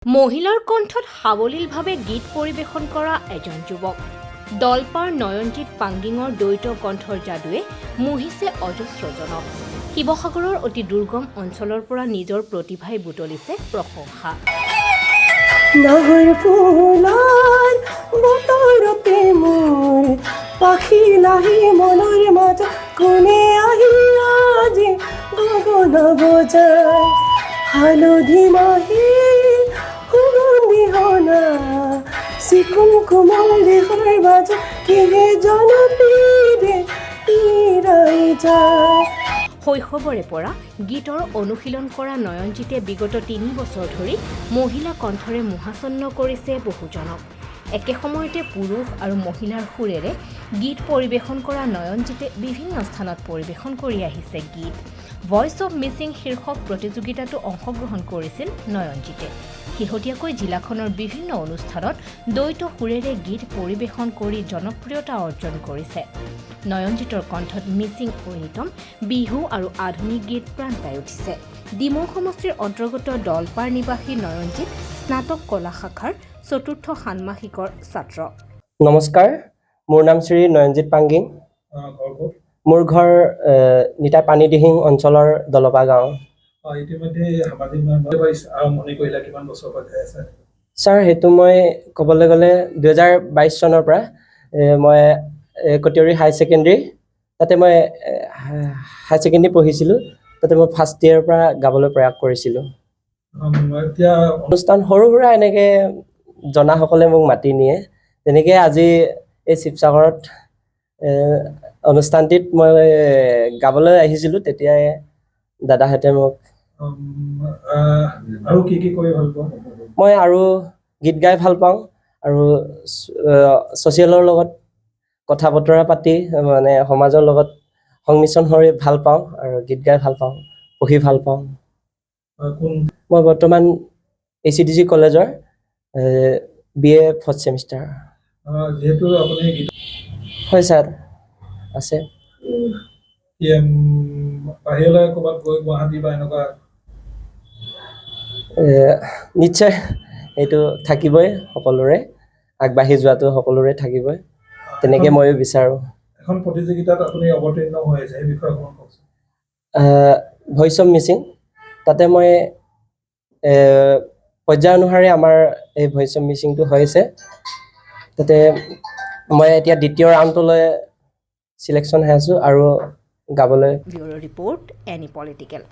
মহিলাৰ কণ্ঠত সাৱলীলভাৱে গীত পৰিৱেশন কৰা এজন যুৱক দলপাৰ নয়নজিৎ পাংগিঙৰ দ্বৈত কণ্ঠৰ যাদুৱে মোহিছে অজস্ৰজনক। শিৱসাগৰৰ অতি দুৰ্গম অঞ্চলৰ পৰা নিজৰ প্ৰতিভাই বুটলিছে প্ৰশংসা। নহৰ ফুলৰ বতৰতে মোৰ পাখি লাহি মনৰ মাজত কোনে আহি আজি গগন বজায় হালধি মাহি সুগন্ধি হনা চিকুণ কোমল দেহৰ মাজত কিহে জনপ্ৰিয়ে ইৰাই যায়। শৈশৱৰে পৰা গীতৰ অনুশীলন কৰা নয়নজিতে বিগত ৩ বছৰ ধৰি মহিলা কণ্ঠৰে মোহাচন্ন কৰিছে বহুজনক। একে সময়তে পুৰুষ আৰু মহিলাৰ সুৰেৰে গীত পৰিৱেশন কৰা নয়নজিতে বিভিন্ন স্থানত পৰিৱেশন কৰি আহিছে গীত। ভইচ অৱ মিচিং শীৰ্ষক প্ৰতিযোগিতাতো অংশগ্ৰহণ কৰিছিল নয়নজিতে। শেহতীয়াকৈ জিলাখনৰ বিভিন্ন অনুষ্ঠানত দ্বৈত সুৰেৰে গীত পৰিৱেশন কৰি জনপ্ৰিয়তা অৰ্জন কৰিছে। নয়নজিতৰ কণ্ঠত মিচিং ঐনিতম, বিহু আৰু আধুনিক গীত প্ৰাণ পাই উঠিছে। ডিমৌ সমষ্টিৰ অন্তৰ্গত দলপাৰ নিবাসী নয়নজিৎ স্নাতক কলা শাখাৰ ৪ৰ্থ ষান্মাসিকৰ ছাত্ৰ। নমস্কাৰ, মোৰ নাম শ্ৰী নয়নজিৎ পাংগিং। মোৰ ঘৰ নিতাই পানীদিহিং অঞ্চলৰ দলপা গাঁও। ছাৰ, সেইটো মই ক'বলৈ গ'লে ২০২২ চনৰ পৰা মই কটীয়ৰী হাই ছেকেণ্ডেৰী, তাতে মই হাই ছেকেণ্ডেৰী পঢ়িছিলোঁ। তাতে মই ফাৰ্ষ্ট ইয়েৰৰ পৰা গাবলৈ প্ৰয়াস কৰিছিলোঁ। অনুষ্ঠান সৰু সুৰা এনেকৈ জনাসকলে মোক মাতি নিয়ে। তেনেকৈ আজি এই শিৱসাগৰত অনুষ্ঠানটিত মই গাবলৈ আহিছিলোঁ। তেতিয়াই দাদাহঁতে মোক আৰু কি কৰি ভাল পাওঁ? মই আৰু গীত গাই ভাল পাওঁ আৰু ছ'চিয়েলৰ লগত কথা বতৰা পাতি মানে সমাজৰ লগত সংমিশ্ৰণ হৈ ভাল পাওঁ আৰু গীত গাই ভাল পাওঁ, পঢ়ি ভাল পাওঁ। মই বৰ্তমান ACDC কলেজৰ BA 4th ছেমিষ্টাৰ। যিহেতু আপুনি হয় ছাৰ, আছে। বাহিৰলৈ ক'ৰবাত গৈ গুৱাহাটী বা এনেকুৱা নিশ্চয় এইটো থাকিবই, সকলোৰে আগবাঢ়ি যোৱাটো সকলোৰে থাকিবই। তেনেকৈ ময়ো বিচাৰোঁ। এখন প্ৰতিযোগিতাত আপুনি অৱতীৰ্ণ হৈ আছে, সেই বিষয়ে অকণমান কওকচোন। ভইচ অৱ মিচিং, তাতে মই পৰ্যায় অনুসাৰে আমাৰ এই ভইচ অৱ মিচিংটো হৈছে। তাতে মই এতিয়া দ্বিতীয় ৰাউণ্ডটোলৈ চিলেকশ্যন হৈ আছোঁ আৰু গাবলৈ। Bureau' report, any political.